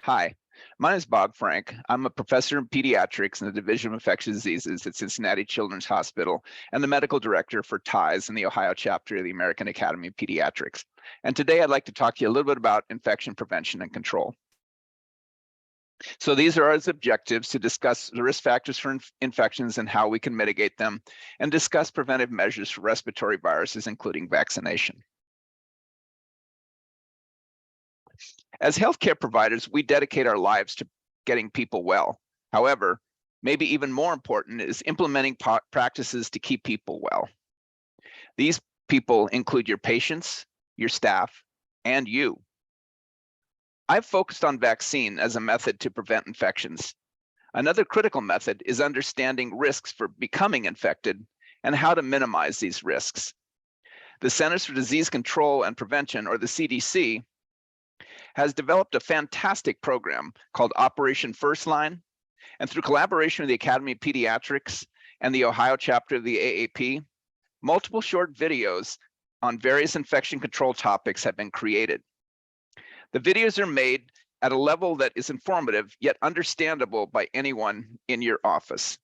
Hi, my name is Bob Frank. I'm a professor in pediatrics in the Division of Infectious Diseases at Cincinnati Children's Hospital and the medical director for TIES in the Ohio chapter of the American Academy of Pediatrics. And today I'd like to talk to you a little bit about infection prevention and control. So these are our objectives: to discuss the risk factors for infections and how we can mitigate them, and discuss preventive measures for respiratory viruses, including vaccination. As healthcare providers, we dedicate our lives to getting people well. However, maybe even more important is implementing practices to keep people well. These people include your patients, your staff, and you. I've focused on vaccine as a method to prevent infections. Another critical method is understanding risks for becoming infected and how to minimize these risks. The Centers for Disease Control and Prevention, or the CDC, has developed a fantastic program called Operation First Line. And through collaboration with the Academy of Pediatrics and the Ohio chapter of the AAP, multiple short videos on various infection control topics have been created. The videos are made at a level that is informative yet understandable by anyone in your office.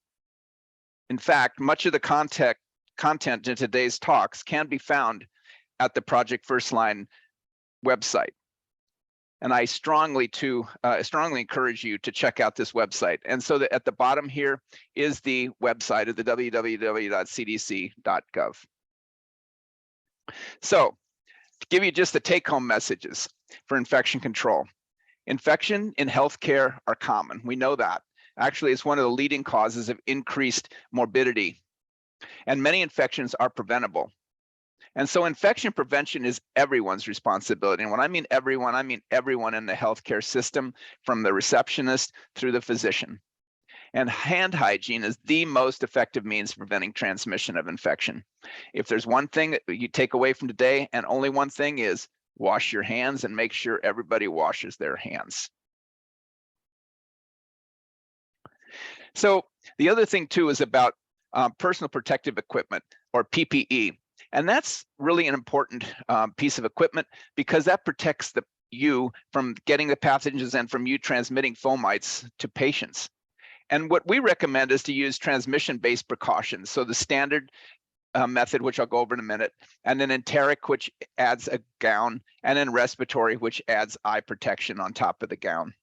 In fact, much of the content in today's talks can be found at the Project First Line website. And I strongly encourage you to check out this website. And so at the bottom here is the website of the www.cdc.gov. So to give you just the take-home messages for infection control. Infection in healthcare are common. We know that. Actually, it's one of the leading causes of increased morbidity. And many infections are preventable. And so infection prevention is everyone's responsibility. And when I mean everyone in the healthcare system, from the receptionist through the physician. And hand hygiene is the most effective means of preventing transmission of infection. If there's one thing that you take away from today, and only one thing, is wash your hands and make sure everybody washes their hands. So the other thing too is about personal protective equipment, or PPE. And that's really an important piece of equipment, because that protects you from getting the pathogens and from you transmitting fomites to patients. And what we recommend is to use transmission-based precautions. So the standard method, which I'll go over in a minute, and then enteric, which adds a gown, and then respiratory, which adds eye protection on top of the gown.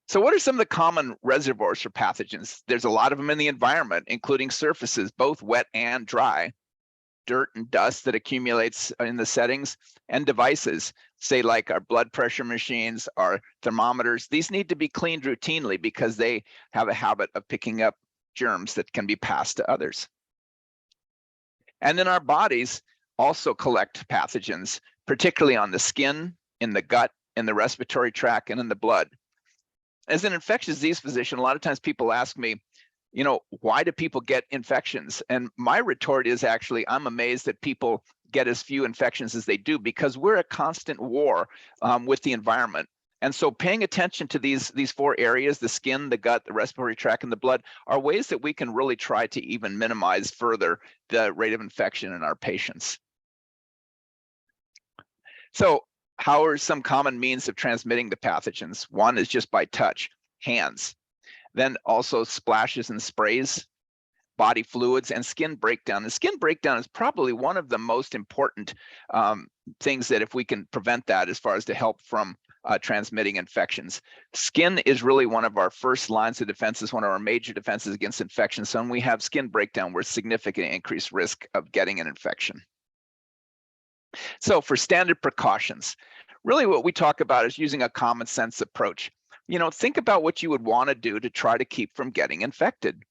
So what are some of the common reservoirs for pathogens? There's a lot of them in the environment, including surfaces, both wet and dry, dirt and dust that accumulates in the settings, and devices, say like our blood pressure machines, our thermometers. These need to be cleaned routinely because they have a habit of picking up germs that can be passed to others. And then our bodies also collect pathogens, particularly on the skin, in the gut, in the respiratory tract, and in the blood. As an infectious disease physician, a lot of times people ask me, why do people get infections? And my retort is actually, I'm amazed that people get as few infections as they do, because we're at constant war with the environment. And so paying attention to these four areas, the skin, the gut, the respiratory tract, and the blood, are ways that we can really try to even minimize further the rate of infection in our patients. So how are some common means of transmitting the pathogens? One is just by touch, hands. Then also splashes and sprays, body fluids, and skin breakdown. And skin breakdown is probably one of the most important things that, if we can prevent that, as far as to help from transmitting infections. Skin is really one of our first lines of defenses, one of our major defenses against infection. So when we have skin breakdown, we're significantly increased risk of getting an infection. So for standard precautions, really what we talk about is using a common sense approach. Think about what you would want to do to try to keep from getting infected,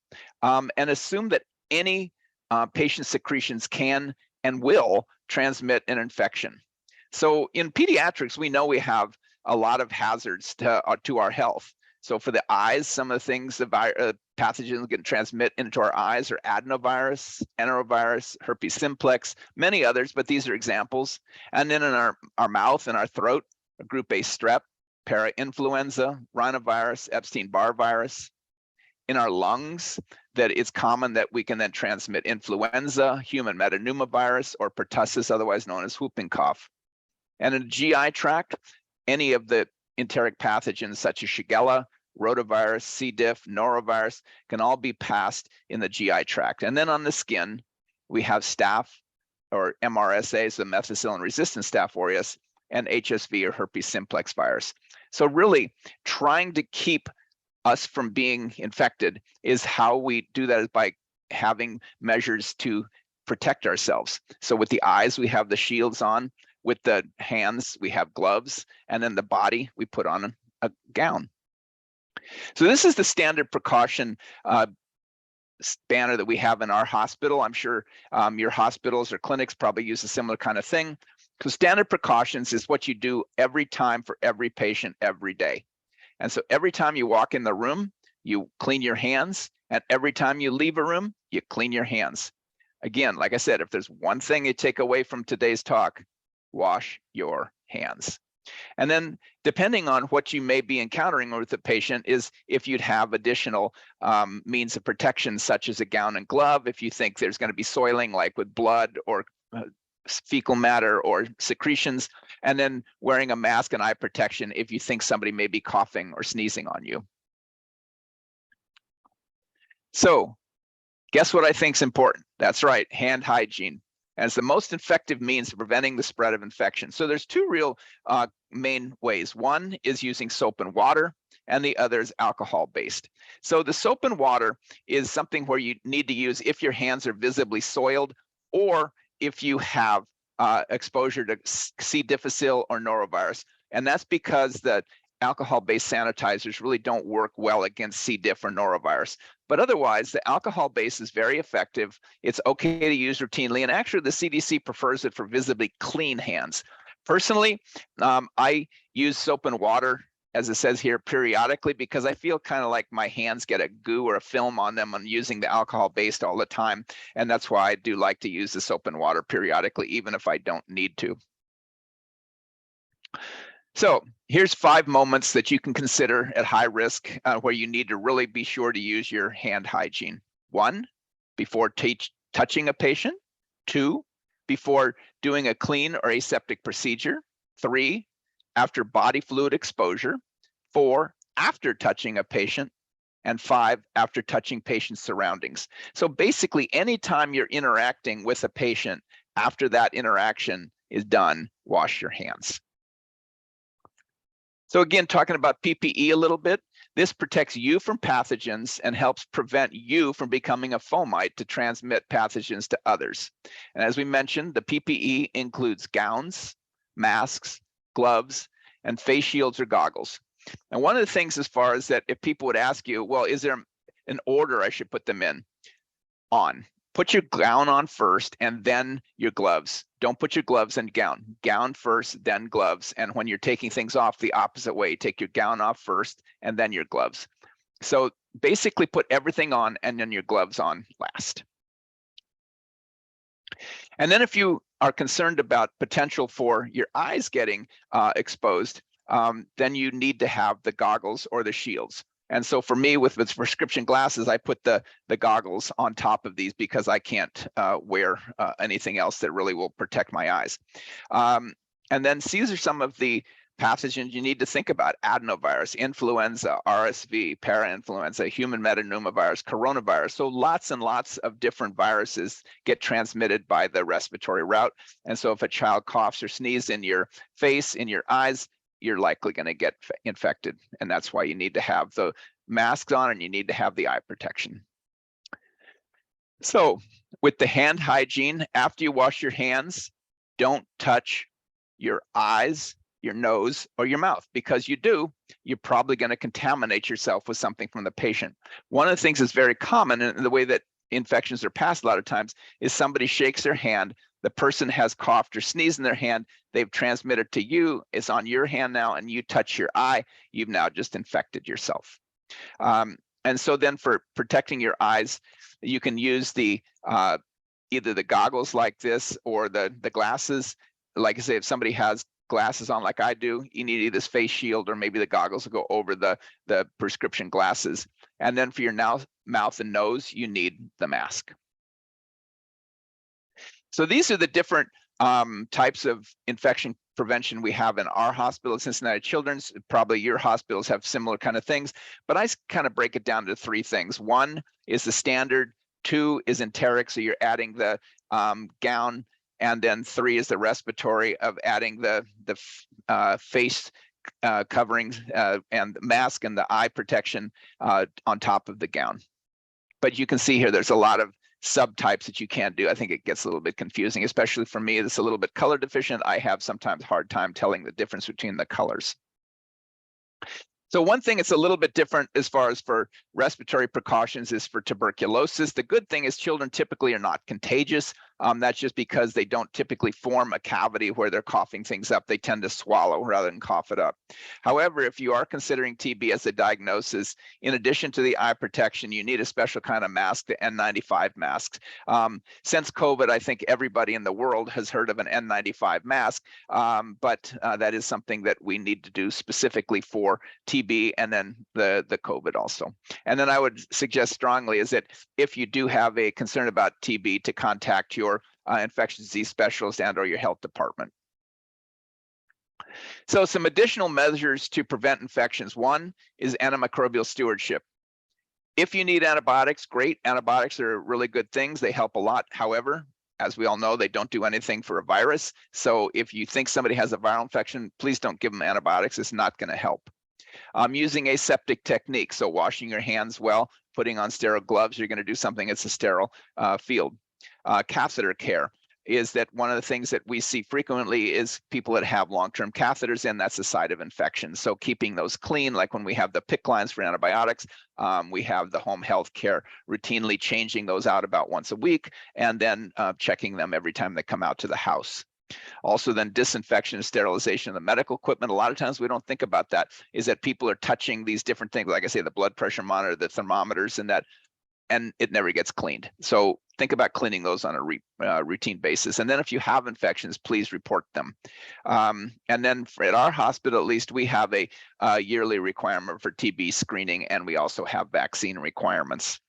and assume that any patient secretions can and will transmit an infection. So in pediatrics, we know we have a lot of hazards to our health. So for the eyes, some of the things pathogens can transmit into our eyes are adenovirus, enterovirus, herpes simplex, many others, but these are examples. And then in our mouth and our throat, group A strep, para-influenza, rhinovirus, Epstein-Barr virus. In our lungs, that it's common that we can then transmit influenza, human metapneumovirus, or pertussis, otherwise known as whooping cough. And in the GI tract, any of the enteric pathogens such as Shigella, rotavirus, C. diff, norovirus can all be passed in the GI tract. And then on the skin, we have staph or MRSA, so methicillin-resistant Staph aureus, and HSV or herpes simplex virus. So really trying to keep us from being infected is how we do that, is by having measures to protect ourselves. So with the eyes, we have the shields on. With the hands, we have gloves. And then the body, we put on a gown. So this is the standard precaution banner that we have in our hospital. I'm sure your hospitals or clinics probably use a similar kind of thing. So standard precautions is what you do every time for every patient every day. And so every time you walk in the room, you clean your hands. And every time you leave a room, you clean your hands. Again, like I said, if there's one thing you take away from today's talk, wash your hands. And then depending on what you may be encountering with the patient is if you'd have additional means of protection, such as a gown and glove, if you think there's going to be soiling like with blood or fecal matter or secretions, and then wearing a mask and eye protection if you think somebody may be coughing or sneezing on you. So guess what I think is important? That's right, hand hygiene. And it's the most effective means of preventing the spread of infection. So there's two real main ways. One is using soap and water, and the other is alcohol-based. So the soap and water is something where you need to use if your hands are visibly soiled, or if you have exposure to C. difficile or norovirus. And that's because the alcohol-based sanitizers really don't work well against C. diff or norovirus. But otherwise, the alcohol base is very effective. It's okay to use routinely. And actually, the CDC prefers it for visibly clean hands. Personally, I use soap and water, as it says here, periodically, because I feel kind of like my hands get a goo or a film on them on using the alcohol based all the time. And that's why I do like to use the soap and water periodically, even if I don't need to. So here's 5 moments that you can consider at high risk where you need to really be sure to use your hand hygiene. 1, before touching a patient. 2, before doing a clean or aseptic procedure. 3, after body fluid exposure. 4, after touching a patient. And 5, after touching patient surroundings. So basically, anytime you're interacting with a patient, after that interaction is done, wash your hands. So again, talking about PPE a little bit, this protects you from pathogens and helps prevent you from becoming a fomite to transmit pathogens to others. And as we mentioned, the PPE includes gowns, masks, gloves, and face shields or goggles. And one of the things as far as that, if people would ask you, well, is there an order I should put them in? On. Put your gown on first and then your gloves. Don't put your gloves and gown. Gown first, then gloves. And when you're taking things off the opposite way, take your gown off first and then your gloves. So basically put everything on and then your gloves on last. And then if you are concerned about potential for your eyes getting exposed, then you need to have the goggles or the shields. And so for me, with prescription glasses, I put the goggles on top of these because I can't wear anything else that really will protect my eyes. And then these are some of the pathogens you need to think about: adenovirus, influenza, RSV, parainfluenza, human metapneumovirus, coronavirus. So lots and lots of different viruses get transmitted by the respiratory route. And so if a child coughs or sneezes in your face, in your eyes, you're likely going to get infected. And that's why you need to have the masks on and you need to have the eye protection. So with the hand hygiene, after you wash your hands, don't touch your eyes, your nose, or your mouth, because you do, you're probably going to contaminate yourself with something from the patient. One of the things that's very common in the way that infections are passed a lot of times is somebody shakes their hand, the person has coughed or sneezed in their hand, they've transmitted to you, it's on your hand now, and you touch your eye, you've now just infected yourself. And so then for protecting your eyes, you can use the either the goggles like this or the glasses. Like I say, if somebody has glasses on like I do, you need either this face shield or maybe the goggles will go over the prescription glasses. And then for your mouth and nose, you need the mask. So these are the different types of infection prevention we have in our hospital, Cincinnati Children's. Probably your hospitals have similar kind of things, but I kind of break it down to three things. One is the standard, two is enteric, so you're adding the gown, and then three is the respiratory of adding the face coverings and the mask and the eye protection on top of the gown. But you can see here, there's a lot of subtypes that you can't do. I think it gets a little bit confusing, especially for me that's a little bit color deficient. I have sometimes a hard time telling the difference between the colors. So one thing that's a little bit different as far as for respiratory precautions is for tuberculosis. The good thing is children typically are not contagious. That's just because they don't typically form a cavity where they're coughing things up. They tend to swallow rather than cough it up. However, if you are considering TB as a diagnosis, in addition to the eye protection, you need a special kind of mask, the N95 masks. Since COVID, I think everybody in the world has heard of an N95 mask, but that is something that we need to do specifically for TB and then the COVID also. And then I would suggest strongly is that if you do have a concern about TB, to contact your infectious disease specialist and or your health department. So some additional measures to prevent infections. One is antimicrobial stewardship. If you need antibiotics, great. Antibiotics are really good things. They help a lot. However, as we all know, they don't do anything for a virus. So if you think somebody has a viral infection, please don't give them antibiotics. It's not going to help. Using aseptic technique, so washing your hands well, putting on sterile gloves, you're going to do something that's a sterile field. Catheter care is that one of the things that we see frequently is people that have long-term catheters, and that's a site of infection. So keeping those clean, like when we have the PICC lines for antibiotics, we have the home health care, routinely changing those out about once a week, and then checking them every time they come out to the house. Also then disinfection and sterilization of the medical equipment. A lot of times we don't think about that, is that people are touching these different things, like I say, the blood pressure monitor, the thermometers, and it never gets cleaned. So think about cleaning those on a routine basis. And then if you have infections, please report them. And then at our hospital, at least, we have a yearly requirement for TB screening, and we also have vaccine requirements.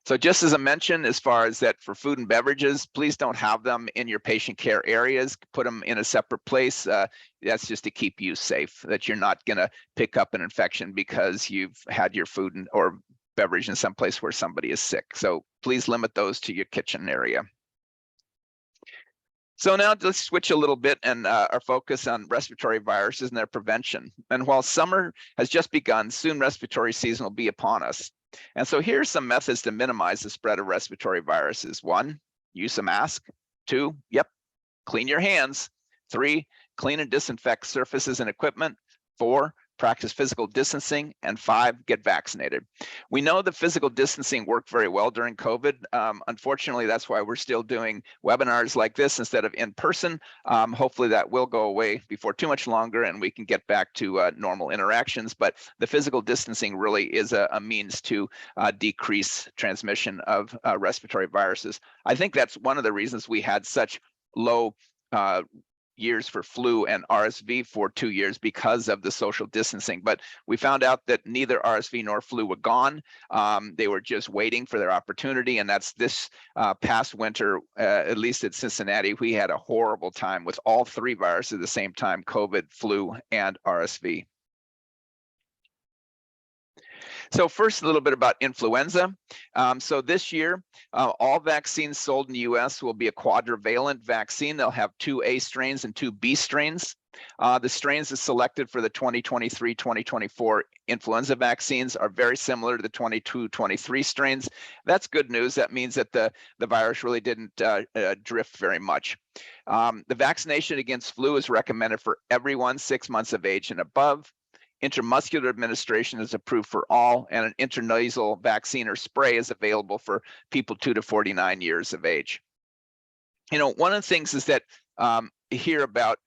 So just as I mentioned, as far as that for food and beverages, please don't have them in your patient care areas. Put them in a separate place. That's just to keep you safe, that you're not going to pick up an infection because you've had your food or beverage in some place where somebody is sick. So please limit those to your kitchen area. So now let's switch a little bit and our focus on respiratory viruses and their prevention. And while summer has just begun, soon respiratory season will be upon us. And so here's some methods to minimize the spread of respiratory viruses. 1, use a mask. 2, clean your hands. 3, clean and disinfect surfaces and equipment. 4, practice physical distancing. And 5, get vaccinated. We know that physical distancing worked very well during COVID. Unfortunately, that's why we're still doing webinars like this instead of in person. Hopefully that will go away before too much longer and we can get back to normal interactions. But the physical distancing really is a means to decrease transmission of respiratory viruses. I think that's one of the reasons we had such low years for flu and RSV for 2 years, because of the social distancing. But we found out that neither RSV nor flu were gone. They were just waiting for their opportunity. And that's this past winter, at least at Cincinnati, we had a horrible time with all 3 viruses at the same time: COVID, flu, and RSV. So first, a little bit about influenza. So this year, all vaccines sold in the US will be a quadrivalent vaccine. They'll have 2 A strains and 2 B strains. The strains that selected for the 2023-2024 influenza vaccines are very similar to the 22-23 strains. That's good news. That means that the virus really didn't drift very much. The vaccination against flu is recommended for everyone 6 months of age and above. Intramuscular administration is approved for all, and an intranasal vaccine or spray is available for people 2 to 49 years of age. You know, one of the things is that hear about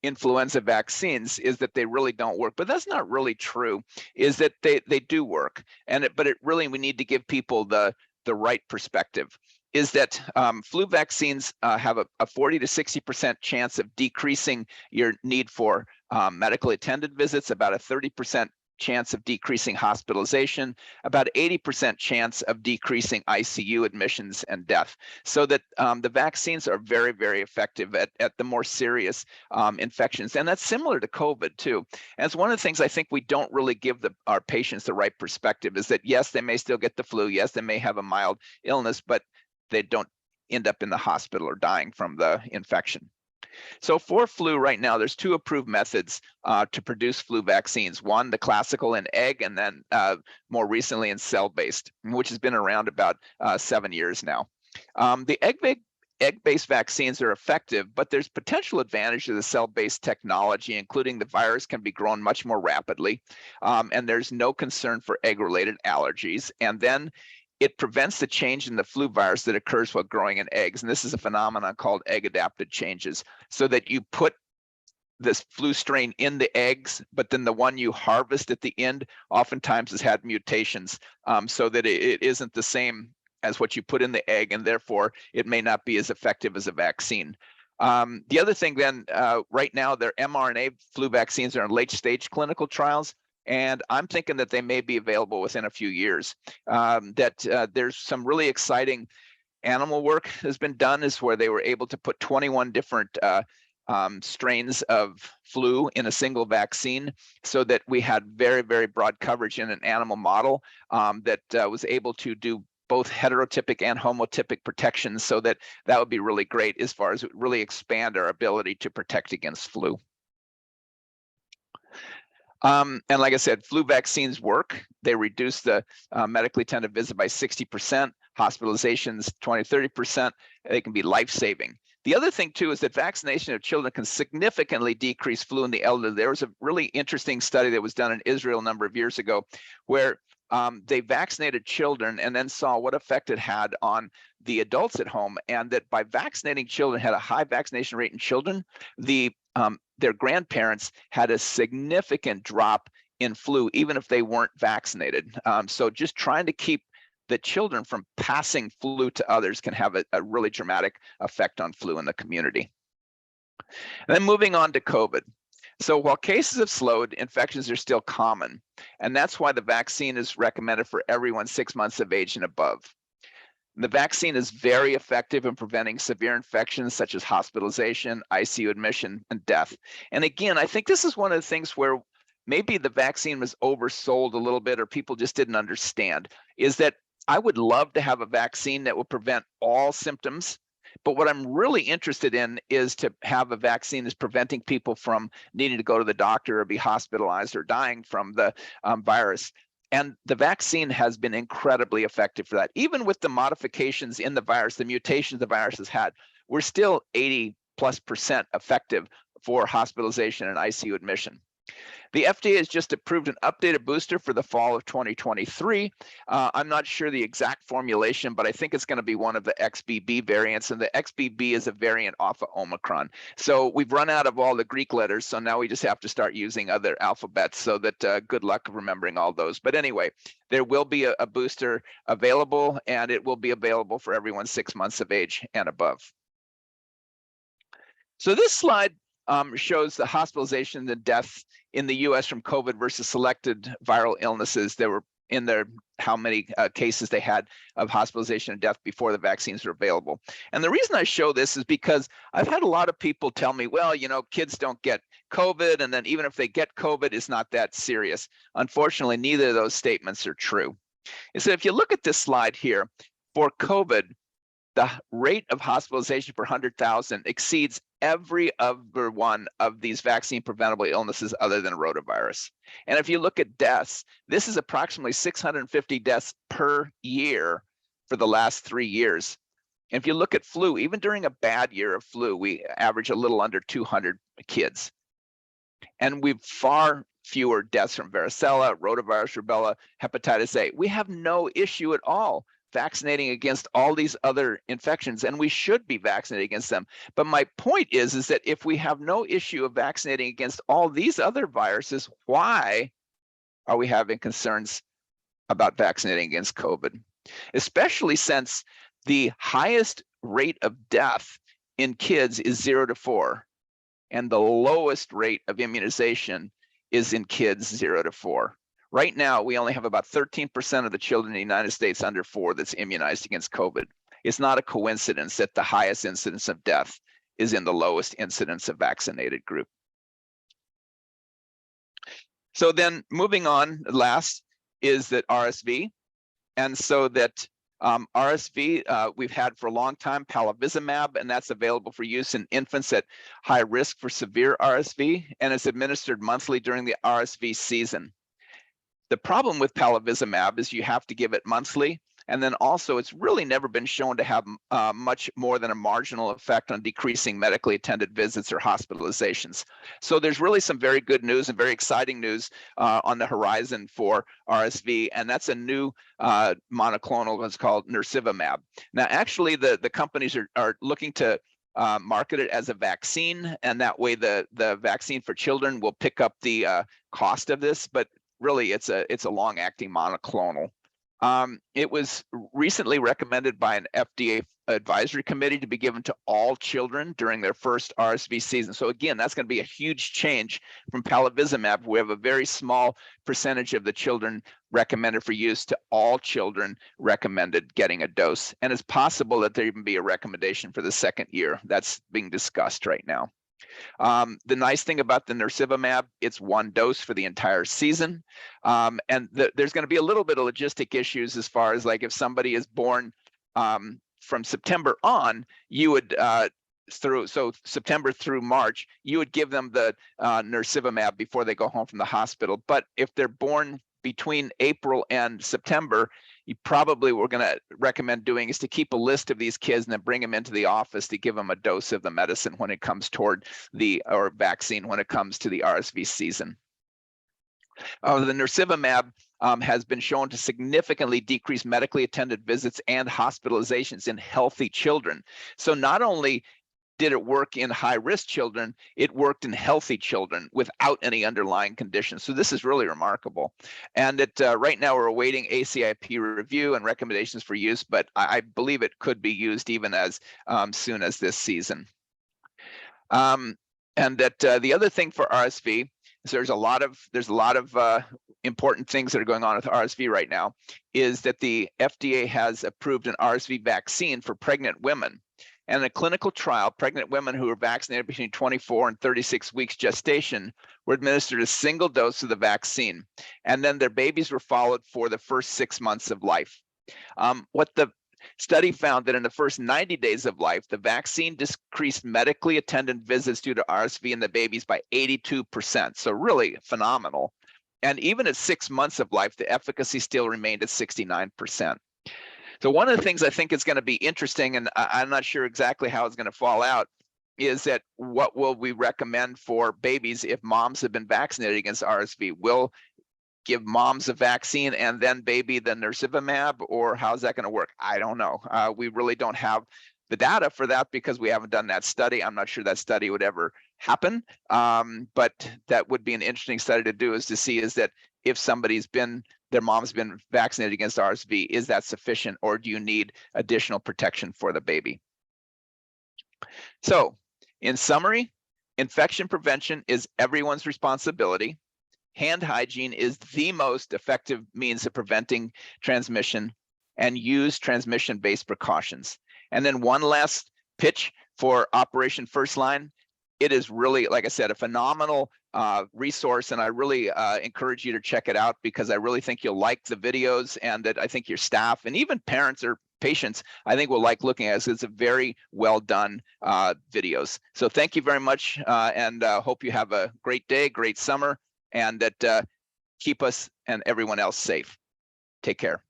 influenza vaccines is that they really don't work, but that's not really true. Is that they do work, but it really, we need to give people the right perspective. Is that flu vaccines have a 40 to 60% chance of decreasing your need for medically attended visits, about a 30% chance of decreasing hospitalization, about 80% chance of decreasing ICU admissions and death. So that the vaccines are very, very effective at the more serious infections. And that's similar to COVID too. And it's one of the things I think we don't really give our patients the right perspective, is that yes, they may still get the flu, yes, they may have a mild illness, but they don't end up in the hospital or dying from the infection. So for flu right now, there's two approved methods to produce flu vaccines. One, the classical in egg, and then more recently in cell-based, which has been around about 7 years now. The egg-based vaccines are effective, but there's potential advantage to the cell-based technology, including the virus can be grown much more rapidly, and there's no concern for egg-related allergies. And then it prevents the change in the flu virus that occurs while growing in eggs. And this is a phenomenon called egg-adapted changes, so that you put this flu strain in the eggs, but then the one you harvest at the end oftentimes has had mutations, so that it isn't the same as what you put in the egg, and therefore it may not be as effective as a vaccine. The other thing then, right now, their mRNA flu vaccines are in late-stage clinical trials. And I'm thinking that they may be available within a few years. There's some really exciting animal work has been done, is where they were able to put 21 different strains of flu in a single vaccine, so that we had very, very broad coverage in an animal model that was able to do both heterotypic and homotypic protection. So that would be really great as far as really expand our ability to protect against flu. And like I said, flu vaccines work. They reduce the medically attended visit by 60%, hospitalizations 20-30%. They can be life-saving. The other thing too is that vaccination of children can significantly decrease flu in the elderly. There was a really interesting study that was done in Israel a number of years ago, where they vaccinated children and then saw what effect it had on the adults at home, and that by vaccinating children, had a high vaccination rate in children, their grandparents had a significant drop in flu, even if they weren't vaccinated. So just trying to keep the children from passing flu to others can have a really dramatic effect on flu in the community. And then moving on to COVID. So while cases have slowed, infections are still common. And that's why the vaccine is recommended for everyone 6 months of age and above. The vaccine is very effective in preventing severe infections such as hospitalization, ICU admission, and death. And again, I think this is one of the things where maybe the vaccine was oversold a little bit, or people just didn't understand, is that I would love to have a vaccine that will prevent all symptoms. But what I'm really interested in is to have a vaccine that's preventing people from needing to go to the doctor or be hospitalized or dying from the virus. And the vaccine has been incredibly effective for that. Even with the modifications in the virus, the mutations the virus has had, we're still 80+% effective for hospitalization and ICU admission. The FDA has just approved an updated booster for the fall of 2023. I'm not sure the exact formulation, but I think it's going to be one of the XBB variants, and the XBB is a variant off of Omicron. So we've run out of all the Greek letters, so now we just have to start using other alphabets, so that good luck remembering all those. But anyway, there will be a booster available, and it will be available for everyone 6 months of age and above. So this slide shows the hospitalization and death in the US from COVID versus selected viral illnesses that were in there, how many cases they had of hospitalization and death before the vaccines were available. And the reason I show this is because I've had a lot of people tell me, well, you know, kids don't get COVID, and then even if they get COVID, it's not that serious. Unfortunately, neither of those statements are true. So if you look at this slide here, for COVID, the rate of hospitalization per 100,000 exceeds every other one of these vaccine preventable illnesses other than rotavirus. And if you look at deaths, this is approximately 650 deaths per year for the last 3 years. And if you look at flu, even during a bad year of flu, we average a little under 200 kids. And we've far fewer deaths from varicella, rotavirus, rubella, hepatitis A. We have no issue at all vaccinating against all these other infections, and we should be vaccinated against them. But my point is that if we have no issue of vaccinating against all these other viruses, why are we having concerns about vaccinating against COVID? Especially since the highest rate of death in kids is 0 to 4, and the lowest rate of immunization is in kids 0 to 4. Right now, we only have about 13% of the children in the United States under 4 that's immunized against COVID. It's not a coincidence that the highest incidence of death is in the lowest incidence of vaccinated group. So then moving on, last is that RSV. And so that RSV, we've had for a long time palivizumab, and that's available for use in infants at high risk for severe RSV, and it's administered monthly during the RSV season. The problem with palivizumab is you have to give it monthly, and then also it's really never been shown to have much more than a marginal effect on decreasing medically attended visits or hospitalizations. So there's really some very good news and very exciting news on the horizon for RSV, and that's a new monoclonal, what's called nirsevimab. Now, actually, the companies are looking to market it as a vaccine, and that way the vaccine for children will pick up the cost of this, but really it's a long-acting monoclonal. It was recently recommended by an FDA advisory committee to be given to all children during their first RSV season. So again, that's going to be a huge change from palivizumab. We have a very small percentage of the children recommended for use to all children recommended getting a dose. And it's possible that there even be a recommendation for the second year. That's being discussed right now. The nice thing about the nirsevimab, it's 1 dose for the entire season. And there's going to be a little bit of logistic issues as far as like if somebody is born from September on, you would so September through March, you would give them the nirsevimab before they go home from the hospital. But if they're born between April and September, you probably what we're going to recommend doing is to keep a list of these kids and then bring them into the office to give them a dose of the medicine when it comes toward or vaccine when it comes to the RSV season. The nirsevimab has been shown to significantly decrease medically attended visits and hospitalizations in healthy children. So not only did it work in high-risk children, it worked in healthy children without any underlying conditions. So this is really remarkable. And right now we're awaiting ACIP review and recommendations for use, but I believe it could be used even as soon as this season. And that the other thing for RSV is there's a lot of important things that are going on with RSV right now, is that the FDA has approved an RSV vaccine for pregnant women. And in a clinical trial, pregnant women who were vaccinated between 24 and 36 weeks gestation were administered a single dose of the vaccine. And then their babies were followed for the first 6 months of life. What the study found that in the first 90 days of life, the vaccine decreased medically attended visits due to RSV in the babies by 82%. So really phenomenal. And even at 6 months of life, the efficacy still remained at 69%. So one of the things I think is going to be interesting, and I'm not sure exactly how it's going to fall out, is that what will we recommend for babies if moms have been vaccinated against RSV? We'll give moms a vaccine and then baby the nirsevimab, or how's that going to work? I don't know. We really don't have the data for that because we haven't done that study. I'm not sure that study would ever happen, but that would be an interesting study to do, is to see is that if their mom's been vaccinated against RSV, is that sufficient, or do you need additional protection for the baby? So in summary, infection prevention is everyone's responsibility. Hand hygiene is the most effective means of preventing transmission, and use transmission-based precautions. And then one last pitch for Operation First Line. It is really, like I said, a phenomenal resource, and I really encourage you to check it out because I really think you'll like the videos, and that I think your staff and even parents or patients, I think will like looking at it. It's a very well done videos. So thank you very much, and hope you have a great day, great summer, and that keep us and everyone else safe. Take care.